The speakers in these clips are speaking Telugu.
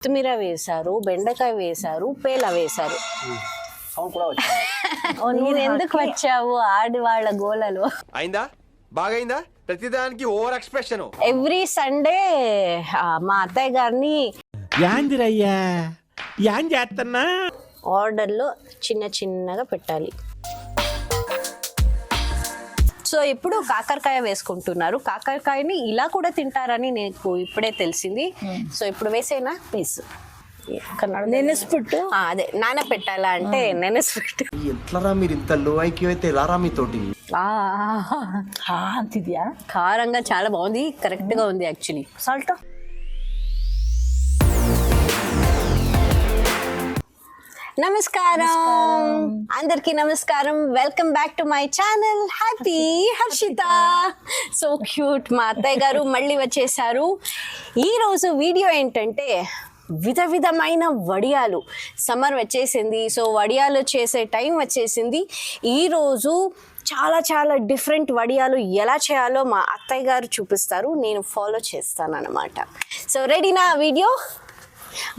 కొత్తిమీర వేశారు, బెండకాయ వేశారు, పేల వేశారు. మీరు ఎందుకు వచ్చావు ఆడవాళ్ళ గోలలో? అయిందా? బాగైందా? ప్రతిదానికి ఓవర్ ఎక్స్ప్రెషన్. ఎవ్రీ సండే మా అత్తయ్య గారిని ఆర్డర్లో చిన్న చిన్నగా పెట్టాలి. సో ఇప్పుడు కాకరకాయ వేసుకుంటున్నారు. కాకరకాయని ఇలా కూడా తింటారని నాకు ఇప్పుడే తెలిసింది. సో ఇప్పుడు వేసేనా పీస్ నెనెస్పిట్టు అదే నానపెట్టాలా అంటే నెనెస్పిట్టు. ఎట్లరా మీరు ఇంత లో ఐక్యూ అయితే ఎలారా మీతోటి? అంతిద్యా కారంగా చాలా బాగుంది, కరెక్ట్ గా ఉంది యాక్చువల్లీ. సాల్ట్ నమస్కారం అందరికి, నమస్కారం. Welcome back to my channel happy Harshitha. So cute, మా అత్తయ్య గారు మళ్ళీ వచ్చేసారు. ఈరోజు వీడియో ఏంటంటే విధమైన వడియాలు. సమ్మర్ వచ్చేసింది, సో వడియాలు చేసే టైం వచ్చేసింది. ఈరోజు చాలా డిఫరెంట్ వడియాలు ఎలా చేయాలో మా అత్తయ్య గారు చూపిస్తారు, నేను ఫాలో చేస్తాను అన్నమాట. సో రెడీనా వీడియో?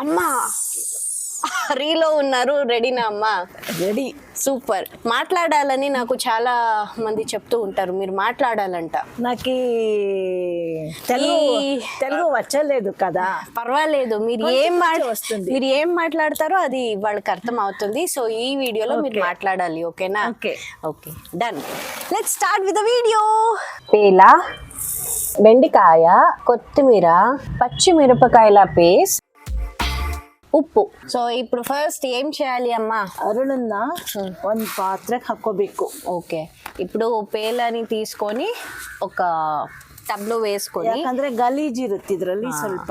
అమ్మా రీలో ఉన్నారు, రెడీనా అమ్మా? రెడీ. సూపర్. మాట్లాడాలని నాకు చాలా మంది చెప్తూ ఉంటారు, మీరు మాట్లాడాలంట. నాకు తెలుగు వచ్చలేదు కదా. పర్వాలేదు, మీరు ఏం మాట్లాడతారో అది వాళ్ళకి అర్థం అవుతుంది. సో ఈ వీడియోలో మీరు మాట్లాడాలి, ఓకేనా? Okay done. Let's start with the video. పేల, బెండకాయ, కొత్తిమీర, పచ్చిమిరపకాయల పేస్ట్, ಉಪ್ಪು. ಸೊ ఇప్పుడు ಫಸ್ಟ್ ఏం చేయాలి ಅಮ್ಮ? ಅರುಳನ್ನ ಒಂದು ಪಾತ್ರೆಗೆ ಹಾಕೋಬೇಕು. ఓకే, ఇప్పుడు పేలని తీసుకొని ఒక టబ్లో వేసుకొని, ಯಾಕಂದ್ರೆ ಗಲೀಜ್ ಇರುತ್ತೆ ಇದರಲ್ಲಿ ಸ್ವಲ್ಪ.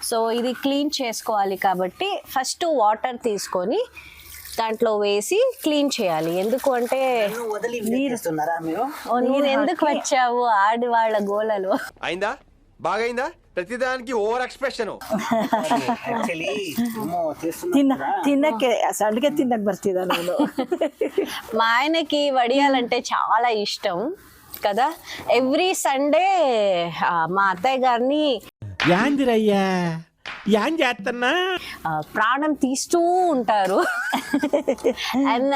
సో ఇది క్లీన్ చేసుకోవాలి కాబట్టి ఫస్ట్ వాటర్ తీసుకొని దాంట్లో వేసి క్లీన్ చేయాలి. ఎందుకు అంటే మీరు ఎందుకు వచ్చావు ఆడవాళ్ళ గోలలో? అయిందా? బాగైందా? ప్రతిదానికి ఓవర్ ఎక్స్ప్రెషన్. తిన్నಕ್ಕೆ అడిగే తిన్నಕ್ಕೆ ಬರ್ತಿದ್ದ ನಾನು. మా ఆయనకి వడియాలంటే చాలా ఇష్టం కదా. ఎవ్రీ సండే మా అత్తయ్య గారిని ప్రాణం తీస్తూ ఉంటారు. అన్న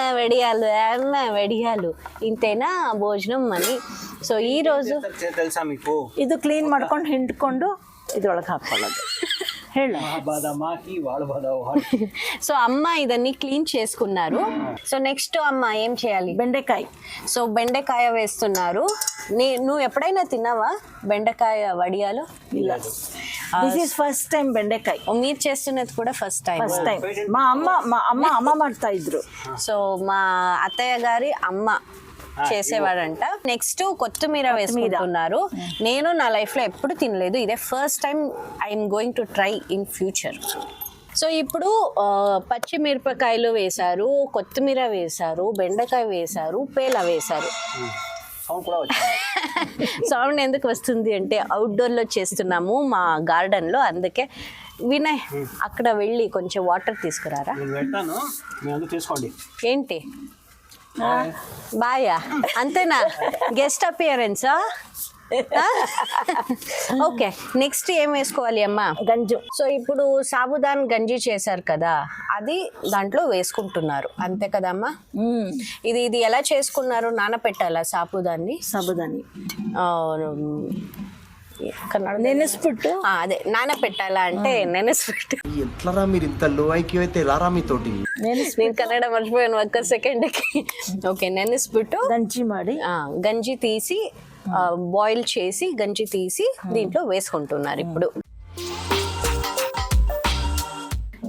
వెడియాలు ఇంతేనా భోజనం అని. సో ఈ రోజు తెలుసా మీకు? ಇದು ಕ್ಲೀನ್ ಮಾಡ್ಕೊಂಡು ಹಿಂಡ್ಕೊಂಡು ಇದ್ರೊಳಗೆ ಹಾಕೊಳ್ಳೋದು. ಹೇಳ. సో అమ్మ ఇదన్నీ క్లీన్ చేసుకున్నారు. సో నెక్స్ట్ అమ్మ ఏం చేయాలి? బెండకాయ. సో బెండకాయ వేస్తున్నారు. నువ్వు ఎప్పుడైనా తిన్నావా బెండకాయ వడియాలు? దిస్ ఈస్ ఫస్ట్ టైం బెండకాయ. మీరు చేస్తున్నది కూడా ఫస్ట్ టైం. మా అమ్మ ಮಾಡ್ತಾ ಇದ್ರು. సో మా అత్తయ్య గారి అమ్మ చేసేవాడంట. నెక్స్ట్ కొత్తిమీర వేసుకుంటున్నారు. నేను నా లైఫ్ లో ఎప్పుడు తినలేదు, ఇదే first time I'm going to try in future. So ఇప్పుడు పచ్చిమిరపకాయలు వేశారు, కొత్తిమీర వేశారు, బెండకాయ వేశారు, పేల వేశారు. సౌండ్ ఎందుకు వస్తుంది అంటే అవుట్డోర్ లో చేస్తున్నాము మా గార్డెన్ లో, అందుకే. వినయ్ అక్కడ వెళ్ళి కొంచెం వాటర్ తీసుకురారా. ఏంటి బాయా? అంతేనా? గెస్ట్ అపియరెన్సా? ఓకే, నెక్స్ట్ ఏం వేసుకోవాలి అమ్మా? గంజు. సో ఇప్పుడు సాబుదాన్ గంజి చేశారు కదా, అది దాంట్లో వేసుకుంటున్నారు, అంతే కదమ్మా? ఇది ఎలా చేసుకున్నారు? నానపెట్టాలా సాబుదాన్ని? నెనెస్పిట్టు అదే నానపెట్టాలా అంటే నెనెస్పిట్టు. ఎట్లరా మీరు ఇంత లో ఐక్యూ అయితే ఎలారా మీతోటి? నేను కన్నడ మర్చిపోయాను ఒక్క సెకండ్కి. ఓకే, నెనెస్పిట్టు గంజి తీసి బాయిల్ చేసి గంజి తీసి దీంట్లో వేసుకుంటున్నారు.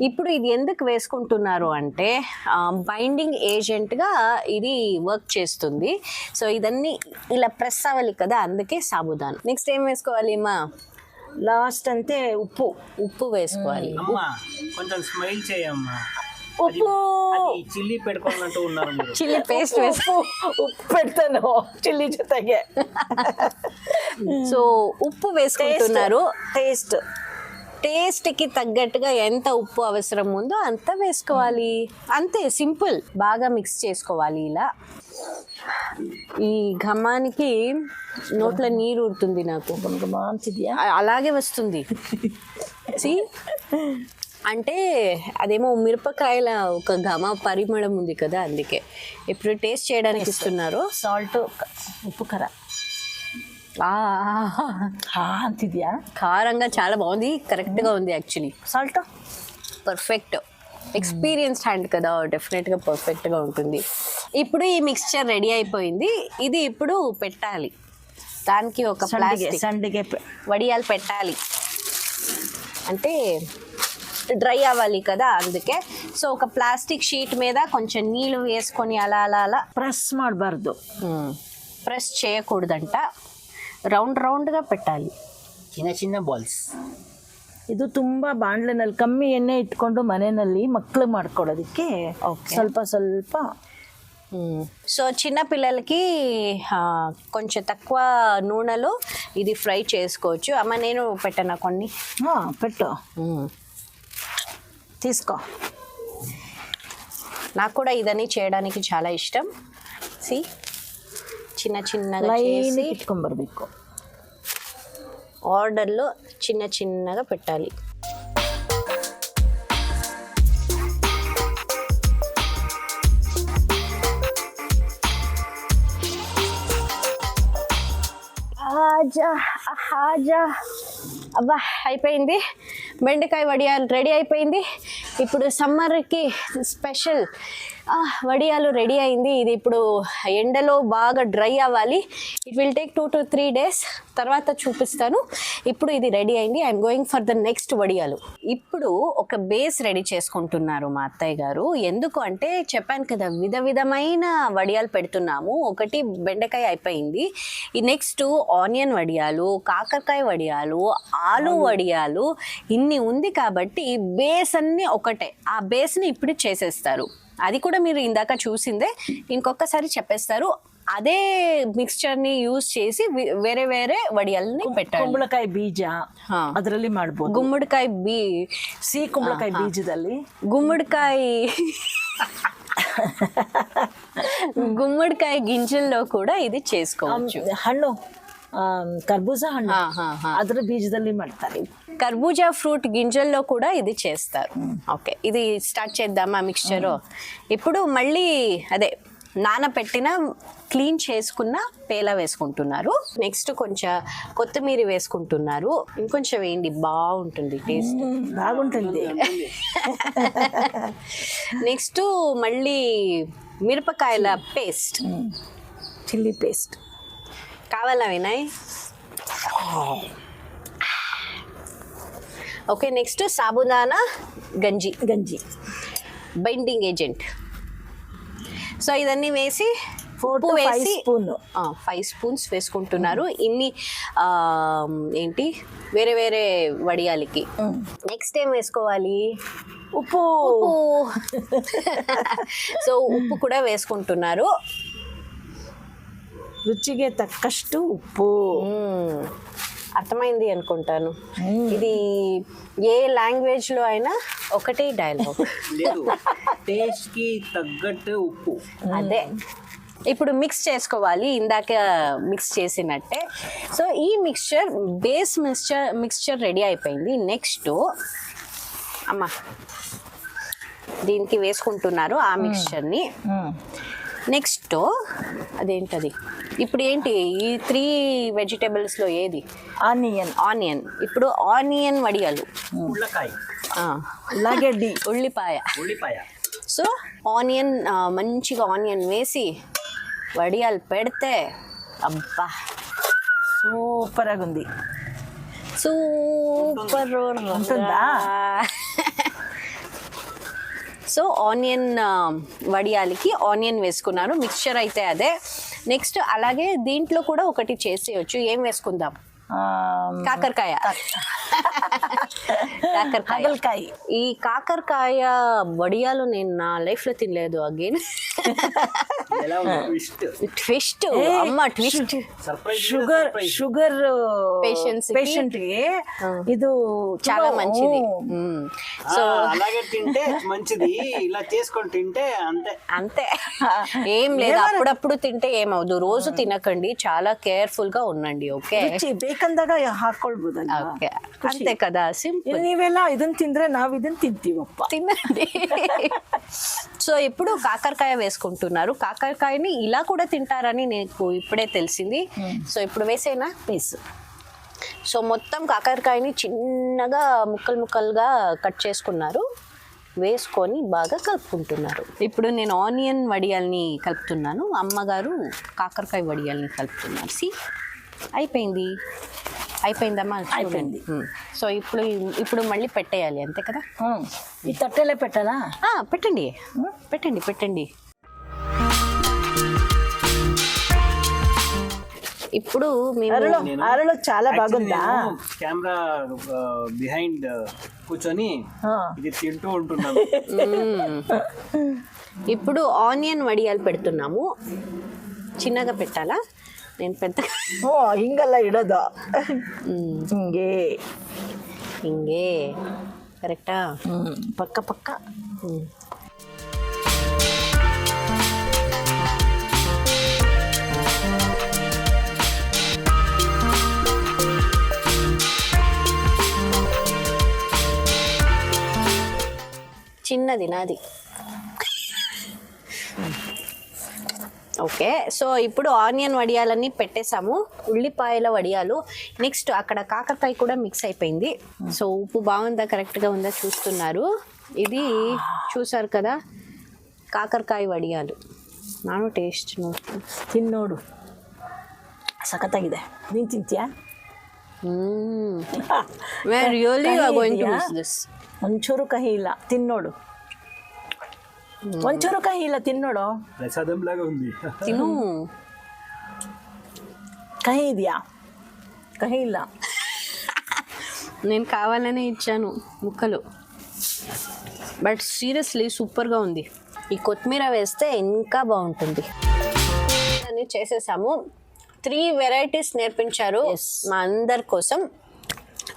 ఇప్పుడు ఇది ఎందుకు వేసుకుంటున్నారు అంటే బైండింగ్ ఏజెంట్గా ఇది వర్క్ చేస్తుంది. సో ఇదన్నీ ఇలా ప్రెస్ అవ్వాలి కదా, అందుకే సాబుదాన్. నెక్స్ట్ ఏం వేసుకోవాలి అమ్మా? లాస్ట్ అంతే ఉప్పు వేసుకోవాలి. కొంచెం స్మైల్ చేయమ్మా. ఉప్పు చిల్లీ పెట్టుకోవాలంటూ ఉన్నారు. చిల్లీ పేస్ట్ ఉప్పు పెడతాను చిల్లీ జೊತೆಗೆ. సో ఉప్పు వేసుకుంటున్నారు. టేస్ట్ కి తగ్గట్టుగా ఎంత ఉప్పు అవసరం ఉందో అంత వేసుకోవాలి, అంతే, సింపుల్. బాగా మిక్స్ చేసుకోవాలి. ఇలా ఈ ఘమానికి నోట్ల నీరు ఊరుతుంది నాకు, అలాగే వస్తుంది. అంటే అదేమో మిరపకాయల ఒక ఘమ పరిమళం ఉంది కదా, అందుకే. ఇప్పుడు టేస్ట్ చేయడానికి ఇస్తున్నారు. ಸಾಲ್ಟು ಉಪ್ಪು ಖಾರ ಅಂತಿದ್ಯಾ? కారంగా చాలా బాగుంది, కరెక్ట్గా ఉంది actually. Salt perfect. Experience hand కదా, డెఫినెట్గా పర్ఫెక్ట్గా ఉంటుంది. ఇప్పుడు ఈ మిక్స్చర్ రెడీ అయిపోయింది. ఇది ఇప్పుడు పెట్టాలి. దానికి ఒక ప్లాస్టిక్ ಸಂಡಿಗೆ వడియాలు పెట్టాలి, అంటే డ్రై అవ్వాలి కదా, అందుకే. సో ఒక ప్లాస్టిక్ షీట్ మీద కొంచెం నీళ్ళు వేసుకొని అలా అలా అలా ಪ್ರೆಸ್ ಮಾಡಬಾರ್ದು. ప్రెస్ చేయకూడదంట, రౌండ్ రౌండ్గా పెట్టాలి. ಚಿನ್ನ ಚಿನ್ನ ಬಾಲ್ಸ್. ಇದು ತುಂಬ ಬಾಣಲೆನಲ್ಲಿ ಕಮ್ಮಿ ಎಣ್ಣೆ ಇಟ್ಕೊಂಡು ಮನೆಯಲ್ಲಿ ಮಕ್ಕಳು ಮಾಡ್ಕೊಡೋದಕ್ಕೆ ಸ್ವಲ್ಪ ಸ್ವಲ್ಪ. సో చిన్న పిల్లలకి కొంచెం తక్కువ నూనెలో ఇది ఫ్రై చేసుకోవచ్చు. అమ్మ నేను పెట్టనా కొన్ని? పెట్టు, తీసుకో. నాకు కూడా ఇదని చేయడానికి చాలా ఇష్టం. సి చిన్న చిన్నగా చేసి ఇట్టుకొనిబర్ಬೇಕು. ఆర్డర్లో చిన్న చిన్నగా పెట్టాలి. అబ్బా అయిపోయింది. బెండకాయ వడియాలు రెడీ అయిపోయింది. ఇప్పుడు సమ్మర్కి స్పెషల్ వడియాలు రెడీ అయింది. ఇది ఇప్పుడు ఎండలో బాగా డ్రై అవ్వాలి. It will take 2 to 3 days, తర్వాత చూపిస్తాను. ఇప్పుడు ఇది రెడీ అయింది. I'm going for the next వడియాలు. ఇప్పుడు ఒక బేస్ రెడీ చేసుకుంటున్నారు మా అత్తయ్య గారు. ఎందుకు అంటే చెప్పాను కదా, విధమైన వడియాలు పెడుతున్నాము. ఒకటి బెండకాయ అయిపోయింది, ఈ నెక్స్ట్ ఆనియన్ వడియాలు, కాకరకాయ వడియాలు, ఆలు వడియాలు, ఇన్ని ఉంది కాబట్టి బేస్ అన్నీ ఒకటే. ఆ బేస్ని ఇప్పుడు చేసేస్తారు. అది కూడా మీరు ఇందాక చూసిందే, ఇంకొకసారి చెప్పేస్తారు. అదే మిక్స్చర్ని యూజ్ చేసి వేరే వేరే వడియాలని పెట్టాలి. ಕುಂಬಳಕಾಯಿ ಬೀಜ ಅದರಲ್ಲಿ ಮಾಡಬಹುದು. గుమ్మడికాయ ಸಿಹಿ ಕುಂಬಳಕಾಯಿ ಬೀಜದಲ್ಲಿ గుమ్మడికాయ గింజల్లో కూడా ఇది చేసుకోవచ్చు. ಹಣ್ಣು కర్బూజా హಣ್ಣు ಅದರ బీజದಲ್ಲಿ ಮಾಡ್ತಾರೆ. కర్బూజా ఫ్రూట్ గింజల్లో కూడా ఇది చేస్తారు. ఓకే, ఇది స్టార్ట్ చేద్దామా మిక్స్చర్? ఇప్పుడు మళ్ళీ అదే నానబెట్టిన క్లీన్ చేసుకున్న పేల వేసుకుంటున్నారు. నెక్స్ట్ కొంచెం కొత్తిమీర వేసుకుంటున్నారు. ఇంకొంచెం వేయండి, బాగుంటుంది, టేస్ట్ బాగుంటుంది. నెక్స్ట్ మళ్ళీ మిరపకాయల పేస్ట్, చిల్లీ పేస్ట్ కావాలా వినయ్? ఓకే, నెక్స్ట్ సాబుదానా గంజి బైండింగ్ ఏజెంట్. సో ఇదన్నీ వేసి 4 to 5 స్పూన్ 5 స్పూన్స్ వేసుకుంటున్నారు. ఇన్ని ఏంటి వేరే వేరే వడియాలకి. నెక్స్ట్ ఏం వేసుకోవాలి? ఉప్పు. సో ఉప్పు కూడా వేసుకుంటున్నారు. రుచిಗೆ తక్కಷ್ಟು ఉప్పు. అర్థమైంది అనుకుంటాను. ఇది ఏ లాంగ్వేజ్ లో అయినా ఒకటే డైలాగ్. టేస్ట్ కి తగ్గట్టు ఉప్పు. అదే. ఇప్పుడు మిక్స్ చేసుకోవాలి, ఇందాక మిక్స్ చేసినట్టే. సో ఈ బేస్ మిక్స్చర్ రెడీ అయిపోయింది. నెక్స్ట్ అమ్మా దీనికి వేసుకుంటున్నారు ఆ మిక్స్చర్ని. నెక్స్ట్ అదేంటది ఇప్పుడు ఏంటి ఈ 3 వెజిటేబుల్స్లో ఏది? ఆనియన్. ఇప్పుడు ఆనియన్ వడియాలు, ఉల్లిపాయ. సో ఆనియన్ మంచిగా ఆనియన్ వేసి వడియాలు పెడితే అబ్బా సూపర్గా ఉంది. సూపర్ ఉంటుందా? సో ఆనియన్ వడియాలకి ఆనియన్ వేసుకున్నాను. మిక్స్చర్ అయితే అదే. నెక్స్ట్ అలాగే దీంట్లో కూడా ఒకటి చేసేయచ్చు. ఏం వేసుకుందాం? కాకరకాయ. ఈ కాకరకాయ వడియాలు నేను నా లైఫ్ లో తినలేదు. అగైన్ ట్విస్ట్, అమ్మ ట్విస్ట్. షుగర్ పేషెంట్ ఇది చాలా మంచిది. సో అలాగే తింటే మంచిది, ఇలా చేసుకొని తింటే అంతే. ఏం లేదు, అప్పుడప్పుడు తింటే ఏమవుదు, రోజు తినకండి, చాలా కేర్ఫుల్ గా ఉండండి. ఓకే, ಬೇಕಂದಾಗ ಹಾಕೊಳ್ಬೋದಲ್ಲ. ಓಕೆ ಅಂತೆ కదా సింపుల్. ನೀವೆಲ್ಲ ಇದನ್ನ ತಿಂದ್ರೆ ನಾವ್ ಇದನ್ನ ತಿಂತೀವಪ್ಪ. తినండి. సో ఇప్పుడు కాకరకాయ వేసుకుంటున్నారు. కాకరకాయని ఇలా కూడా తింటారని నాకు ఇప్పుడే తెలిసింది. సో ఇప్పుడు వేసేనా పీస్. సో మొత్తం కాకరకాయని చిన్నగా ముక్కలు ముక్కలుగా కట్ చేసుకున్నారు, వేసుకొని బాగా కలుపుకుంటున్నారు. ఇప్పుడు నేను ఆనియన్ వడియాల్ని కలుపుతున్నాను, అమ్మగారు కాకరకాయ వడియాల్ని కలుపుతున్నారు. అయిపోయిందమ్మా, అయిపోయింది. సో ఇప్పుడు మళ్ళీ పెట్టేయాలి అంతే కదా. ఈ తట్టెలే పెట్టాలా? పెట్టండి పెట్టండి పెట్టండి. ఇప్పుడు అరలో చాలా బాగుందా? కెమెరా బిహైండ్ కూర్చొని ఇది తింటూ ఉంటున్నాను. ఇప్పుడు ఆనియన్ వడియాలు పెడుతున్నాము. చిన్నగా పెట్టాలా? నేను పెద్ద ಹಿಂಗೆಲ್ಲ ಇಡೋದು ಹಿಂಗೆ ಕರೆಕ್ಟಾ? ಪಕ್ಕ ಪಕ್ಕ. చిన్నది నాది. ఓకే, సో ఇప్పుడు ఆనియన్ వడియాలన్నీ పెట్టేసాము, ఉల్లిపాయల వడియాలు. నెక్స్ట్ అక్కడ కాకరకాయ కూడా మిక్స్ అయిపోయింది. సో ఉప్పు బాగుందా, కరెక్ట్గా ఉందా చూస్తున్నారు. ఇది చూసారు కదా కాకరకాయ వడియాలు. ನಾನು ಟೇಸ್ಟ್ ನೋಡ್ತೀನಿ. ತಿನ್ನೋಡು, ಸಖತ್ತಾಗಿದೆ. ನೀನು ತಿಂತೀಯಾ? Really going to miss this. ಒಂಚೂರು ಕಹಿ ಇಲ್ಲ, ತಿನ್ನೋಡು. ಒಂಚೂರು ಕಹಿ ಇಲ್ಲ, ತಿನ್ನೋಡು. ప్రసాదం లాగా ఉంది. తిను. కహి ಇದೆಯಾ? కహి ಇಲ್ಲ. నేను కావాలనే ఇచ్చాను ముక్కలు, బట్ సీరియస్లీ సూపర్గా ఉంది. ఈ కొత్తిమీర వేస్తే ఇంకా బాగుంటుంది. అని చేసేసాము. 3 వెరైటీస్ నేర్పించారు మా అందరి కోసం.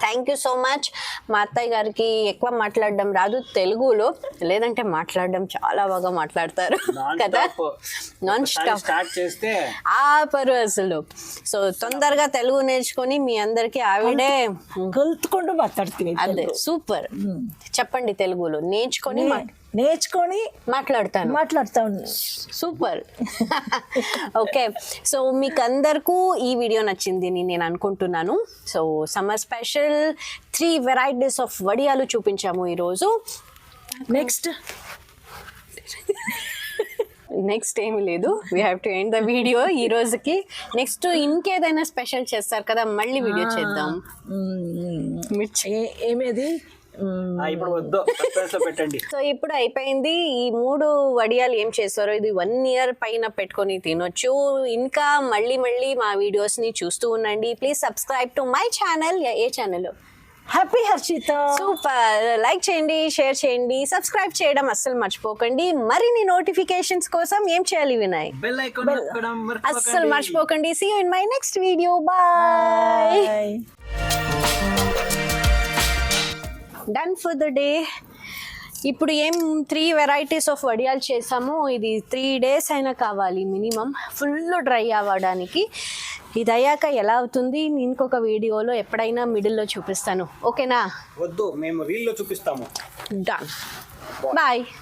Thank you so much. మా అత్తయ్య గారికి ఎక్కువ మాట్లాడడం రాదు తెలుగులో, లేదంటే మాట్లాడడం చాలా బాగా మాట్లాడతారు కదా. నాన్ స్టాప్ స్టార్ట్ చేస్తే ఆపరు అసలు. సో తొందరగా తెలుగు నేర్చుకొని మీ అందరికి ఆవిడే కలుపుకుంటూ మాట్లాడుతుంది. అదే సూపర్. చెప్పండి తెలుగులో. నేర్చుకొని మాట్లాడతాను. సూపర్. ఓకే, సో మీకు అందరికీ ఈ వీడియో నచ్చింది నేను అనుకుంటున్నాను. So summer special 3 varieties of వడియాలు చూపించాము ఈరోజు. నెక్స్ట్ ఏమి లేదు, we have to end the video ఈ రోజుకి. నెక్స్ట్ ఇంకేదైనా స్పెషల్ చేస్తారు కదా, మళ్ళీ వీడియో చేద్దాం. ఏమేది ఇప్పుడు వద్దు, పెట్టండి. సో ఇప్పుడు అయిపోయింది. ఈ 3 వడియాలు ఏం చేస్తారో ఇది 1 year పైన పెట్టుకొని తినొచ్చు. ఇంకా మళ్ళీ మా వీడియోస్ ని చూస్తూ ఉండండి. Please subscribe to my channel. ఏ channel? Happy Harshitha. Super. Like చేయండి, షేర్ చేయండి, సబ్స్క్రైబ్ చేయడం అస్సలు మర్చిపోకండి. మరిన్ని నోటిఫికేషన్స్ కోసం ఏం చేయాలి వినయ్? బెల్ ఐకాన్ నొక్కడం అస్సలు మర్చిపోకండి. See you in my next video. Bye. Done for the day. ఇప్పుడు ఏం 3 వెరైటీస్ ఆఫ్ వడియాలు చేసాము. ఇది 3 days అయినా కావాలి మినిమం, ఫుల్ డ్రై అవ్వడానికి. ఇది అయ్యాక ఎలా అవుతుంది ఇంకొక వీడియోలో ఎప్పుడైనా మిడిల్లో చూపిస్తాను. ఓకేనా? వద్దు, మేము రీల్లో చూపిస్తాము. డన్. బాయ్.